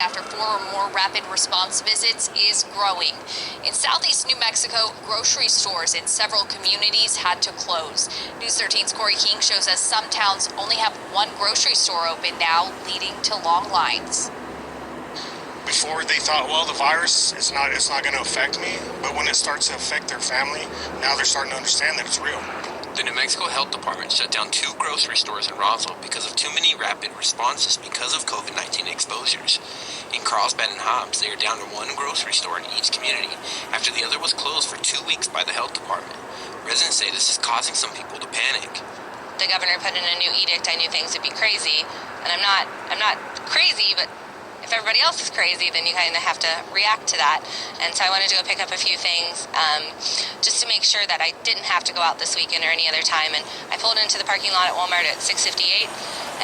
after 4 or more rapid response visits is growing. In southeast New Mexico, grocery stores in several communities had to close. News 13's Corey King shows us some towns only have one grocery store open now, leading to long lines. Before they thought, well, the virus it's not going to affect me, but when it starts to affect their family, now they're starting to understand that it's real. The New Mexico Health Department shut down 2 grocery stores in Roswell because of too many rapid responses because of COVID-19 exposures. In Carlsbad and Hobbs, they are down to 1 grocery store in each community after the other was closed for 2 weeks by the health department. Residents say this is causing some people to panic. The governor put in a new edict. I knew things would be crazy, and I'm not crazy, but if everybody else is crazy, then you kind of have to react to that. And so I wanted to go pick up a few things just to make sure that I didn't have to go out this weekend or any other time. And I pulled into the parking lot at Walmart at 6:58,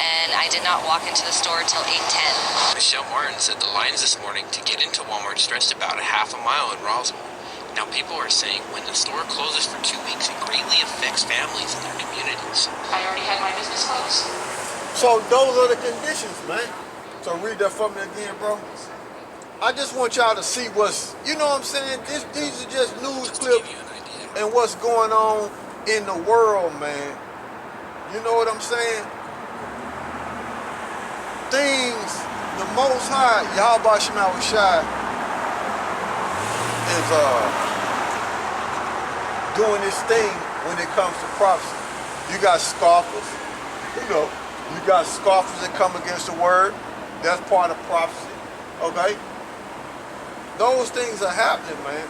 and I did not walk into the store until 8:10. Michelle Martin said the lines this morning to get into Walmart stretched about a half a mile in Roswell. Now people are saying when the store closes for 2 weeks, it greatly affects families in their communities. I already had my business closed. So those are the conditions, man. So read that for me again, bro. I just want y'all to see what's, you know what I'm saying? These are just news clips and what's going on in the world, man. You know what I'm saying? Things, the Most High, YAHAWASHI, is doing this thing when it comes to prophecy. You got scoffers, you got scoffers that come against the word. That's part of prophecy, okay? Those things are happening, man.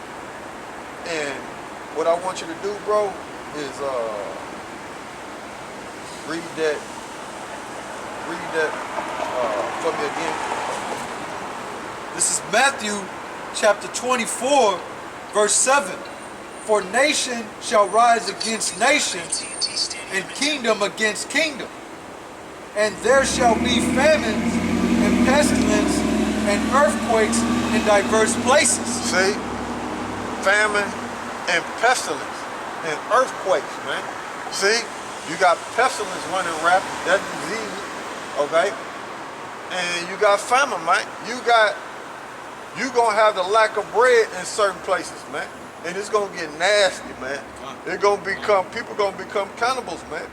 And what I want you to do, bro, is read that for me again. This is Matthew chapter 24, verse 7. For nation shall rise against nation, and kingdom against kingdom. And there shall be famines and pestilence and earthquakes in diverse places. See? Famine and pestilence and earthquakes, man. See? You got pestilence running rapid, that's disease, okay? And you got famine, man. You gonna have the lack of bread in certain places, man. And it's gonna get nasty, man. People gonna become cannibals, man.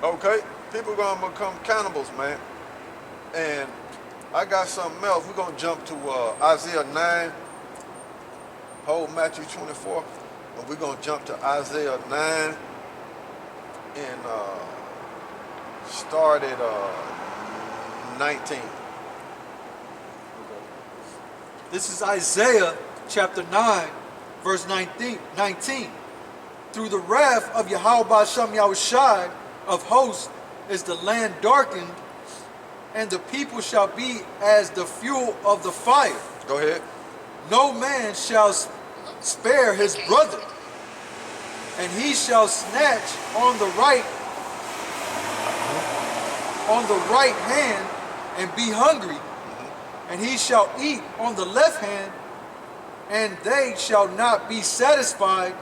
Okay? People gonna become cannibals, man. And I got something else. We're gonna jump to Isaiah 9, hold Matthew 24, and we're gonna jump to Isaiah 9 and start at 19. This is Isaiah chapter 9, verse 19. Through the wrath of YAHAWASHI of hosts is the land darkened, and the people shall be as the fuel of the fire. Go ahead. No man shall spare his brother, and he shall snatch on the right hand and be hungry, and he shall eat on the left hand, and they shall not be satisfied.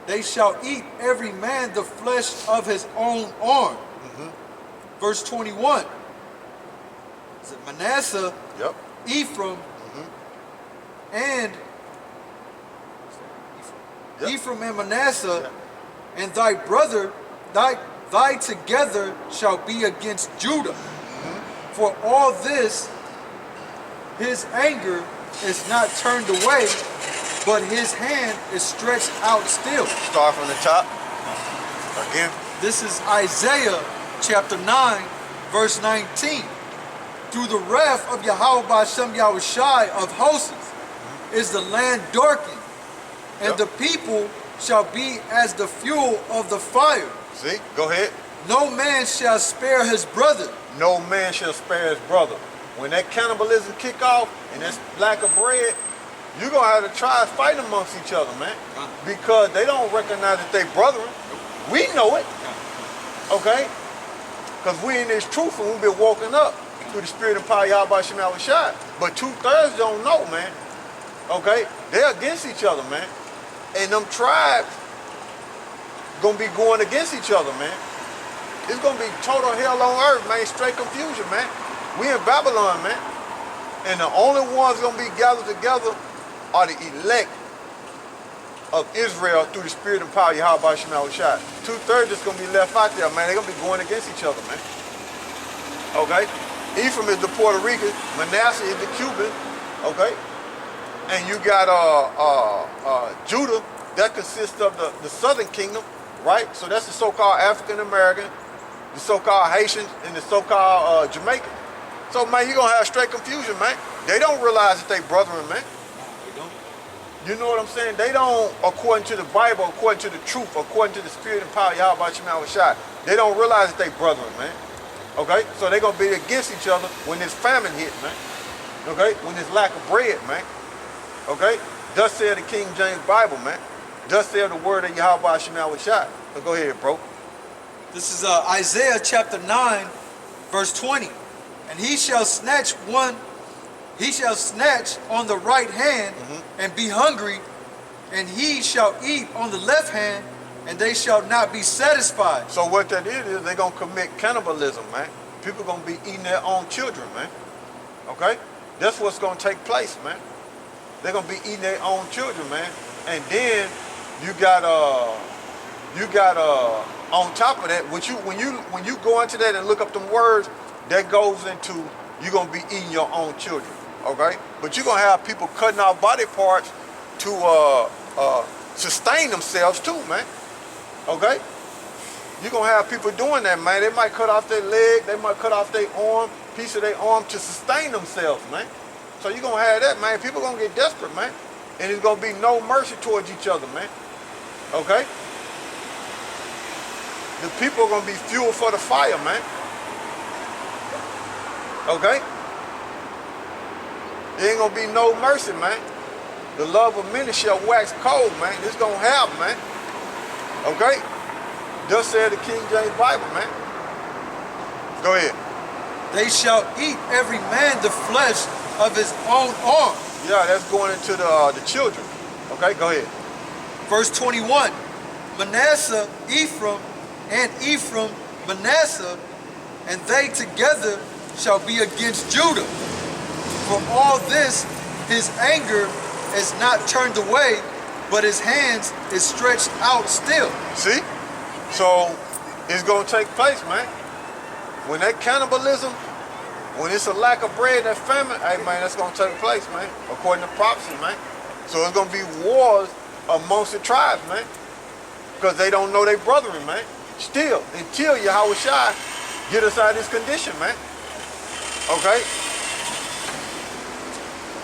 They shall eat every man the flesh of his own arm. Verse 21. Is it Manasseh, Yep. Ephraim, and Yep. Ephraim and Manasseh, and thy brother, thy together shall be against Judah. For all this, his anger is not turned away, but his hand is stretched out still. Start from the top. Again. This is Isaiah chapter 9, verse 19. Through the wrath of YAHAWASHI of hosts is the land darkened, and the people shall be as the fuel of the fire. See? Go ahead. No man shall spare his brother. No man shall spare his brother. When that cannibalism kick off and this lack of bread, you're going to have to try to fight amongst each other, man. Because they don't recognize that they brethren. We know it. Okay? Because we in this truth and we've been woken up through the spirit and power of YAHAWASHI. But 2/3 don't know, man. Okay? They're against each other, man. And them tribes gonna be going against each other, man. It's gonna be total hell on earth, man. Straight confusion, man. We in Babylon, man. And the only ones gonna be gathered together are the elect of Israel through the spirit and power of YAHAWASHI. 2/3 is gonna be left out there, man. They're gonna be going against each other, man. Okay? Ephraim is the Puerto Rican, Manasseh is the Cuban, okay? And you got Judah, that consists of the southern kingdom, right? So that's the so-called African American, the so-called Haitians, and the so-called Jamaican. So, man, you're gonna have straight confusion, man. They don't realize that they brethren, man. They don't. You know what I'm saying? They don't, according to the Bible, according to the truth, according to the spirit and power of YAHAWASHI, they don't realize that they brethren, man. Okay? So they're gonna be against each other when this famine hit, man. Okay? When there's lack of bread, man. Okay? Thus said the King James Bible, man. Thus said the word of YAHAWASHI. So go ahead, bro. This is Isaiah chapter 9, verse 20. And he shall snatch on the right hand and be hungry, and he shall eat on the left hand, and they shall not be satisfied. So what that is they're gonna commit cannibalism, man. People gonna be eating their own children, man. Okay? That's what's gonna take place, man. They're gonna be eating their own children, man. And then you got on top of that, when you go into that and look up them words, that goes into you're gonna be eating your own children, okay? But you're gonna have people cutting off body parts to sustain themselves too, man. Okay? You're gonna have people doing that, man. They might cut off their leg, they might cut off their arm, piece of their arm to sustain themselves, man. So you're gonna have that, man. People gonna get desperate, man. And there's gonna be no mercy towards each other, man. Okay? The people are gonna be fuel for the fire, man. Okay? There ain't gonna be no mercy, man. The love of many shall wax cold, man. This gonna happen, man. Okay? Thus said the King James Bible, man. Go ahead. They shall eat every man the flesh of his own arm. Yeah, that's going into the children. Okay, go ahead. Verse 21. Manasseh, Ephraim, and Ephraim, Manasseh, and they together shall be against Judah. For all this, his anger is not turned away, but his hands is stretched out still. See? So it's gonna take place, man. When that cannibalism, when it's a lack of bread, that famine, hey man, that's gonna take place, man. According to prophecy, man. So it's gonna be wars amongst the tribes, man. Because they don't know their brethren, man. Still, until YAHAWASHI get us out of this condition, man. Okay?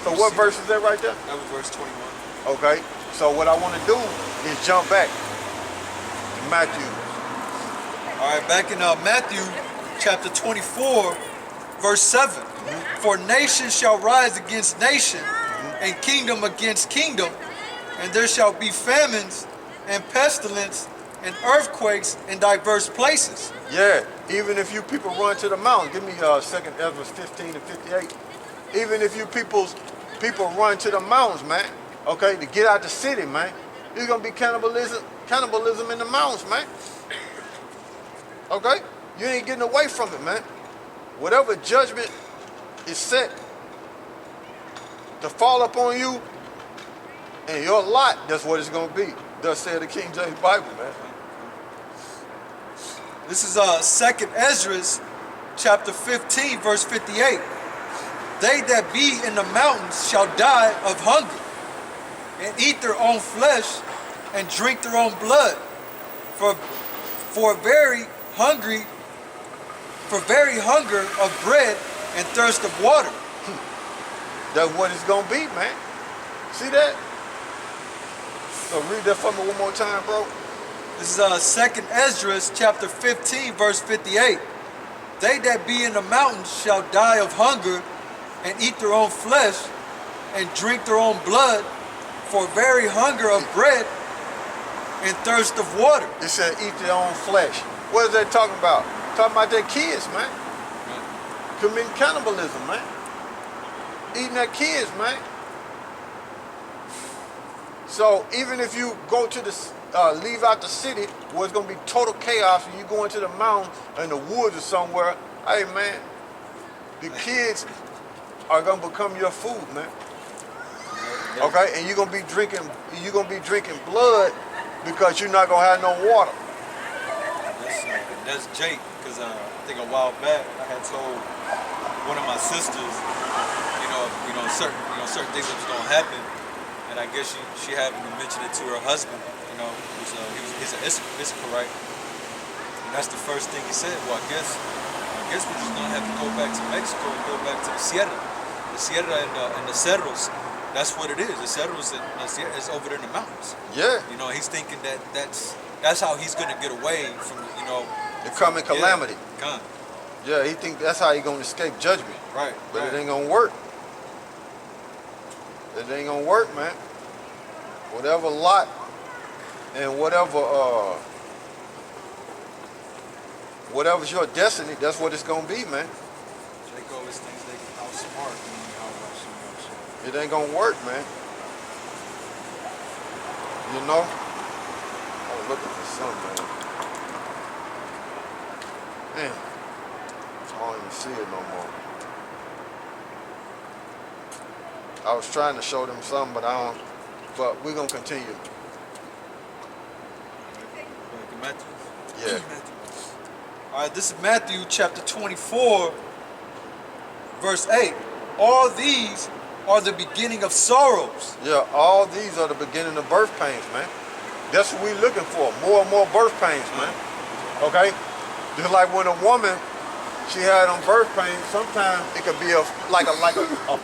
So what verse is that right there? That was verse 21. Okay, so what I want to do is jump back to Matthew. All right, back in Matthew chapter 24, verse 7. For nation shall rise against nation, and kingdom against kingdom, and there shall be famines and pestilence and earthquakes in diverse places. Yeah, even if you people run to the mountains, give me 2nd Ezra 15 and 58. Even if you people run to the mountains, man, okay, to get out the city, man, there's gonna be cannibalism in the mountains, man. Okay? You ain't getting away from it, man. Whatever judgment is set to fall upon you and your lot, that's what it's gonna be. Thus said the King James Bible, man. This is 2nd Ezra chapter 15, verse 58. They that be in the mountains shall die of hunger, and eat their own flesh, and drink their own blood. For very hunger of bread and thirst of water. That's what it's gonna be, man. See that? So read that for me one more time, bro. This is 2nd Ezra chapter 15, verse 58. They that be in the mountains shall die of hunger, and eat their own flesh, and drink their own blood, for very hunger of bread and thirst of water. It said eat their own flesh. What is that talking about? Talking about their kids, man. Committing cannibalism, man. Eating their kids, man. So even if you go to the leave out the city where it's gonna be total chaos, and you go into the mountains and the woods or somewhere, hey man, the kids are gonna become your food, man. Okay, and you're gonna be drinking blood because you're not gonna have no water. That's Jake, because I think a while back I had told one of my sisters, certain things that was gonna happen, and I guess she happened to mention it to her husband. He's an Issachar, and that's the first thing he said. Well, I guess we're just gonna have to go back to Mexico and go back to the Sierra and the Cerros. That's what it is. The Cerros is over there in the mountains. Yeah. He's thinking that's how he's gonna get away from the coming calamity. Yeah, yeah, he think that's how he gonna escape judgment. Right. But right. it ain't gonna work. It ain't gonna work, man. Whatever lot and whatever's your destiny, that's what it's gonna be, man. Jake always thinks they can outsmart me. It ain't gonna work, man. You know? I'm looking for something, man. I don't even see it no more. I was trying to show them something, but I don't. But we're gonna continue. Yeah. All right, this is Matthew chapter 24, verse 8. All these are the beginning of sorrows. Yeah, all these are the beginning of birth pains, man. That's what we're looking for. More and more birth pains, man. Okay? Just like when a woman, she had on birth pains, sometimes it could be like a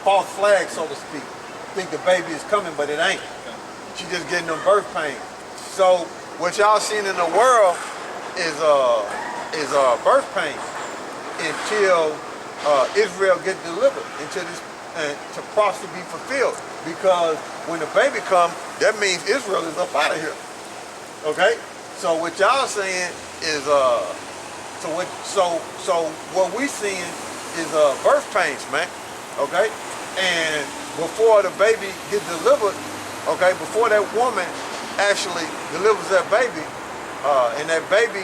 false flag, so to speak. Think the baby is coming, but it ain't. She just getting them birth pains. So what y'all seen in the world is birth pains until Israel get delivered, until this to prophecy be fulfilled. Because when the baby comes, that means Israel is up out of here. Okay? So what y'all saying is so what we seeing is birth pains, man. Okay? And before the baby get delivered, okay, before that woman actually delivers that baby, and that baby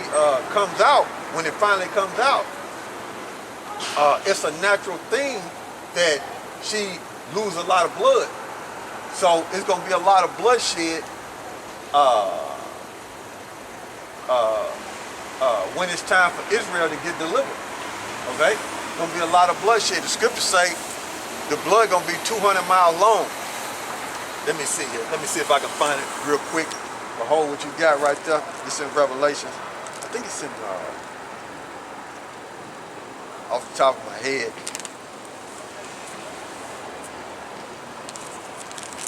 comes out, when it finally comes out, it's a natural thing that she lose a lot of blood. So it's gonna be a lot of bloodshed when it's time for Israel to get delivered. Okay? Gonna be a lot of bloodshed. The scriptures say the blood gonna be 200 miles long. Let me see here. Let me see if I can find it real quick. Behold what you got right there. It's in Revelation. I think it's in off the top of my head.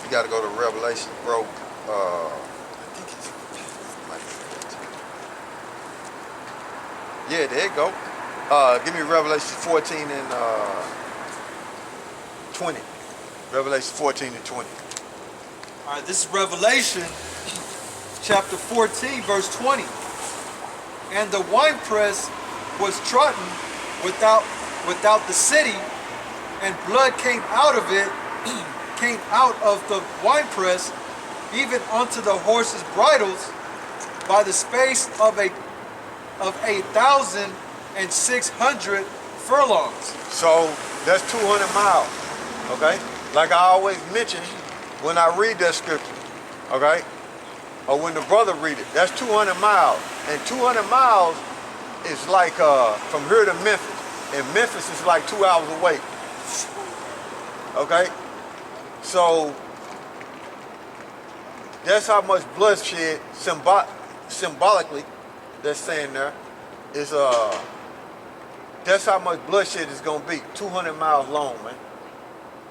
You gotta go to Revelation, bro. I think it's yeah, there you go. Give me Revelation 14 and 20. Revelation 14 and 20. All right, this is Revelation chapter 14, verse 20. And the winepress was trodden without the city, and blood came out of it, came out of the winepress, even unto the horses' bridles, by the space of 1,600 furlongs. So that's 200 miles. Okay? Like I always mention when I read that scripture, okay? Or when the brother read it, that's 200 miles. And 200 miles is like from here to Memphis. And Memphis is like 2 hours away. Okay? So that's how much bloodshed symbolically that's saying there is that's how much bloodshed is gonna be. 200 miles long, man.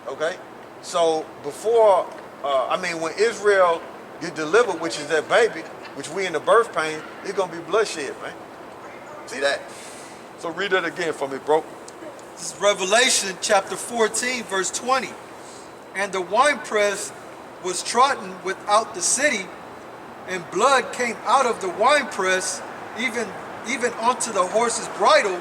Okay? So before when Israel get delivered, which is that baby, which we in the birth pain, it's gonna be bloodshed, man. See that? So read that again for me, bro. This is Revelation chapter 14, verse 20. And the winepress was trodden without the city, and blood came out of the winepress, even unto the horse's bridle,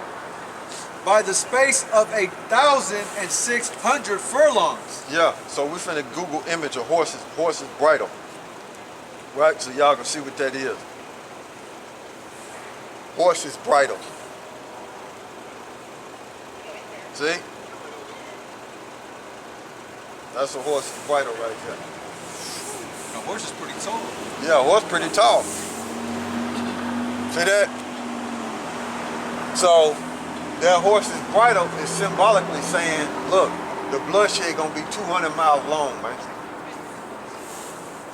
by the space of 1,600 furlongs. Yeah, so we're finna Google image of horse's bridle. Right, so y'all can see what that is. Horse's bridle. See? That's a horse's bridle right there. The horse is pretty tall. Yeah, horse pretty tall. See that? So that horse's bridle is symbolically saying, look, the bloodshed gonna be 200 miles long, man.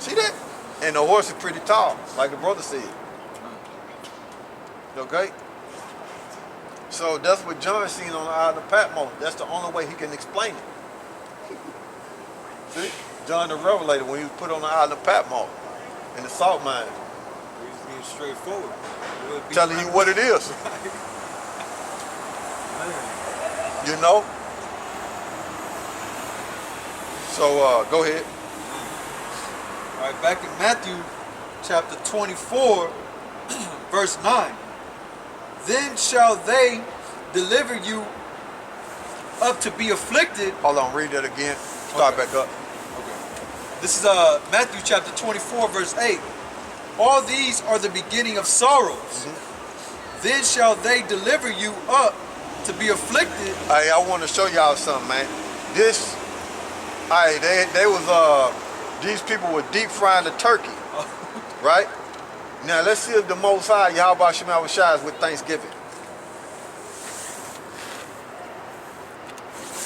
See that? And the horse is pretty tall, like the brother said. Okay? So that's what John seen on the island of Patmos. That's the only way he can explain it. See? John the Revelator, when he was put on the island of Patmos in the salt mine. He's being straightforward. Telling you what it is. You know? So go ahead. All right, back in Matthew chapter 24, verse 9. Then shall they deliver you up to be afflicted. Hold on, read that again. Start back up. Okay. This is Matthew chapter 24, verse 8. All these are the beginning of sorrows. Then shall they deliver you up to be afflicted. Hey, I want to show y'all something, man. This, they was these people were deep frying the turkey, right? Now let's see if the Most High YAHAWASHI is with Thanksgiving.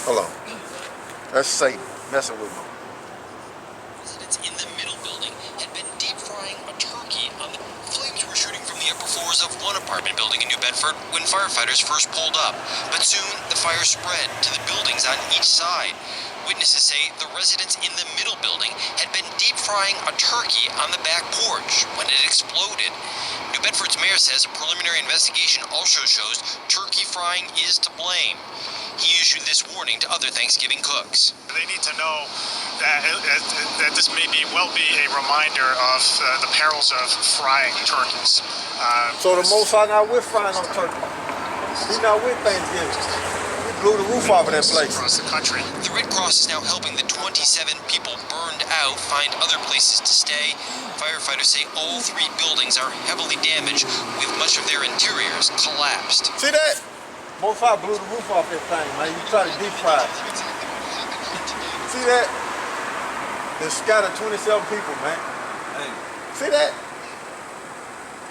Hold on, that's Satan messing with me. Residents in the middle building had been deep frying a turkey on the flames were shooting from the upper floors of one apartment building in New Bedford when firefighters first pulled up. But soon the fire spread to the buildings on each side. Witnesses say the residents in the middle building had been deep frying a turkey on the back porch when it exploded. New Bedford's mayor says a preliminary investigation also shows turkey frying is to blame. He issued this warning to other Thanksgiving cooks. They need to know that this may well be a reminder of the perils of frying turkeys. So the Most High not with frying on turkey. He's not with Thanksgiving. Blew the roof off of that place. Across the country. The Red Cross is now helping the 27 people burned out find other places to stay. Firefighters say all three buildings are heavily damaged, with much of their interiors collapsed. See that? Most High blew the roof off that thing, man. You try to deep fry it. See that? They scattered 27 people, man. Hey. See that?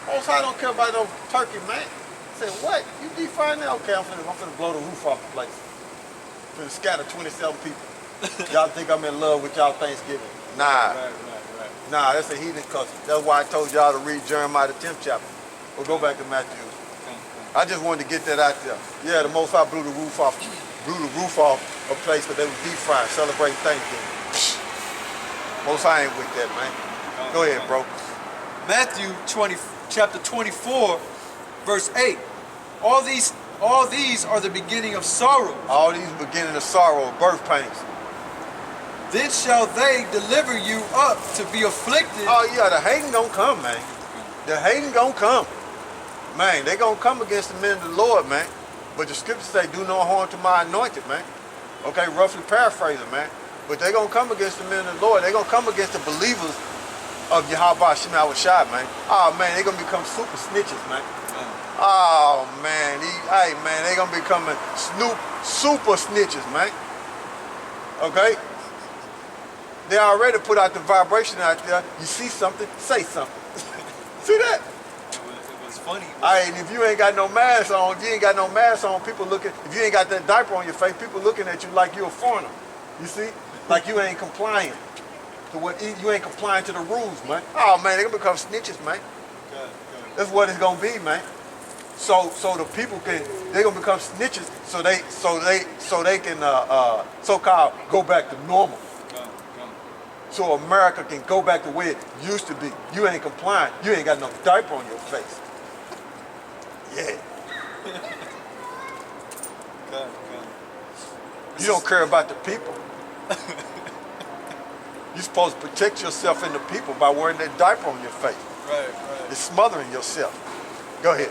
Most High don't care about no turkey, man. I said, what? You deep frying that? Okay, I'm finna blow the roof off the place. Finna scatter 27 people. Y'all think I'm in love with y'all Thanksgiving? Nah. Right. Nah, that's a heathen custom. That's why I told y'all to read Jeremiah the 10th chapter. Or go back to Matthew. I just wanted to get that out there. Yeah, the Most High blew the roof off a place because they was deep frying, celebrating Thanksgiving. Most High ain't with that, man. Go ahead, bro. Matthew chapter 24, verse 8. All these are the beginning of sorrow. All these beginning of sorrow, birth pains. Then shall they deliver you up to be afflicted. Oh yeah, the hating gonna come, man. The hating gonna come. Man, they gonna come against the men of the Lord, man. But the scriptures say, do no harm to my anointed, man. Okay, roughly paraphrasing, man. But they gonna come against the men of the Lord. They gonna come against the believers of YAHAWASHI, man. Oh man, they gonna become super snitches, man. Oh man, they gonna become super snitches, man. Okay? They already put out the vibration out there. You see something, say something. See that? It was funny. And if you ain't got no mask on, people looking, if you ain't got that diaper on your face, people looking at you like you're a foreigner. You see? Like you ain't complying to you ain't complying to the rules, man. Oh man, they gonna become snitches, man. That's what it's gonna be, man. So the people they gonna become snitches so they can so-called go back to normal. So America can go back to where it used to be. You ain't complying. You ain't got no diaper on your face. Yeah. You don't care about the people. You're supposed to protect yourself and the people by wearing that diaper on your face. Right. You're smothering yourself. Go ahead.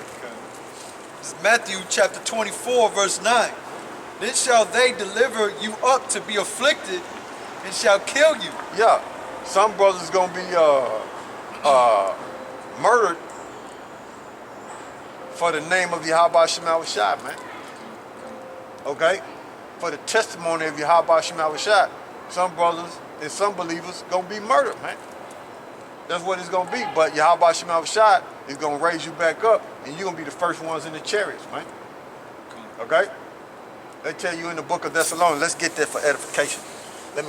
This is Matthew chapter 24, verse 9. Then shall they deliver you up to be afflicted and shall kill you. Yeah. Some brothers gonna be murdered for the name of YAHAWASHI, man. Okay? For the testimony of YAHAWASHI. some brothers and some believers gonna be murdered, man. That's what it's gonna be. But YAHAWASHI is gonna raise you back up, and you're gonna be the first ones in the chariots, man. Okay? They tell you in the book of Thessalonians, let's get that for edification.